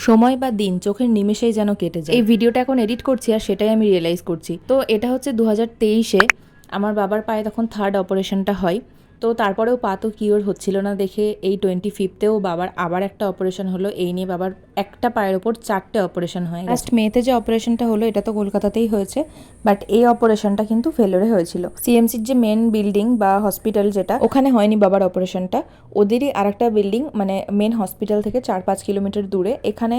সময় বা দিন চোখের নিমেষেই যেন কেটে যায়। এই ভিডিওটা এখন এডিট করছি আর সেটাই আমি রিয়েলাইজ করছি। তো এটা হচ্ছে 2023-এ আমার বাবার পায়ে তখন 3rd অপারেশনটা হয়। তো তারপরেও পা তো কিওর হচ্ছিল না দেখে এই 25th-এও বাবার আবার একটা অপারেশন হলো। এই নিয়ে বাবার একটা পায়ের ওপর 4টে অপারেশন হয়। লাস্ট মেতে যে অপারেশনটা হলো এটা তো কলকাতাতেই হয়েছে, বাট এই অপারেশনটা কিন্তু ফেলোরে হয়েছিল। সিএমসির যে মেন বিল্ডিং বা হসপিটাল যেটা, ওখানে হয়নি বাবার অপারেশনটা, ওদেরই আরেকটা বিল্ডিং, মানে মেন হসপিটাল থেকে 4-5 কিলোমিটার দূরে। এখানে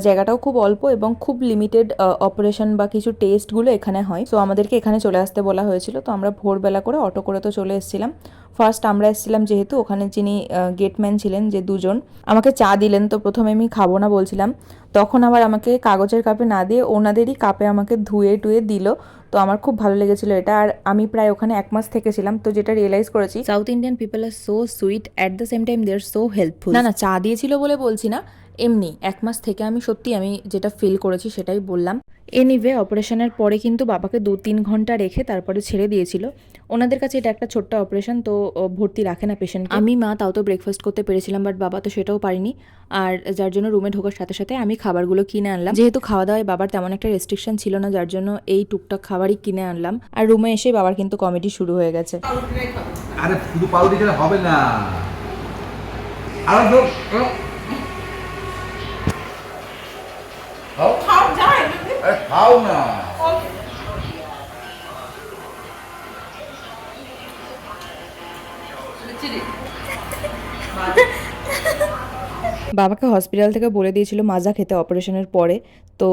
জায়গাটাও খুব অল্প এবং খুব লিমিটেড অপারেশন বা কিছু টেস্টগুলো এখানে হয়। সো আমাদেরকে এখানে চলে আসতে বলা হয়েছিল। তো আমরা ভোরবেলা করে অটো করে তো চলে এসেছিলাম। ফার্স্ট আমরা এসেছিলাম, যেহেতু ওখানে যিনি গেটম্যান ছিলেন, যে দুজন আমাকে চা দিলেন, তো প্রথমে আমি খাবো না বলছিলাম, তখন আবার আমাকে কাগজের কাপে না দিয়ে ওনাদেরই কাপে আমাকে ধুয়ে টুয়ে দিল। তো আমার খুব ভালো লেগেছিল এটা। আর আমি প্রায় ওখানে 1 মাস থেকেছিলাম, তো যেটা রিয়েলাইজ করেছি, south Indian people are so sweet, at the same time they are so helpful. না চা দিয়েছিল বলে বলছি না, এমনি 1 মাস থেকে আমি সত্যি আমি যেটা ফিল করেছি সেটাই বললাম। এনিওয়ে, অপারেশনের পরে কিন্তু বাবাকে 2-3 ঘন্টা রেখে তারপরে ছেড়ে দিয়েছিল। ওনাদের কাছে এটা একটা ছোট্ট অপারেশন, তো ভর্তি রাখে না পেশেন্ট। আমি মা তাও তো ব্রেকফাস্ট করতে পেরেছিলাম, বাট বাবা তো সেটাও পারিনি। আর যার জন্য রুমে ঢোকার সাথে সাথে আমি খাবারগুলো কিনে আনলাম, যেহেতু খাওয়া দাওয়ায় বাবার তেমন একটা রেস্ট্রিকশন ছিল না, যার জন্য এই টুকটাক খাবারই কিনে আনলাম। আর রুমে এসে বাবার কিন্তু কমেডি শুরু হয়ে গেছে। আরে শুধু পাউরুটি খেলে হবে না, আর খাও না। বাবাকে হসপিটাল থেকে বলে দিয়েছিল মাজা খেতে অপারেশনের পরে, তো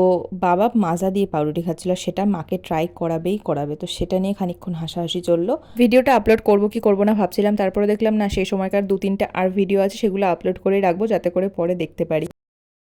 বাবা মাজা দিয়ে পাউরুটি খাচ্ছিল, সেটা মাকে ট্রাই করাবেই করাবে। তো সেটা নিয়ে খানিকক্ষণ হাসাহাসি চললো। ভিডিওটা আপলোড করবো কি করবো না ভাবছিলাম, তারপরে দেখলাম না, সেই সময়কার 2-3টে আর ভিডিও আছে, সেগুলো আপলোড করে রাখবো যাতে করে পরে দেখতে পারি।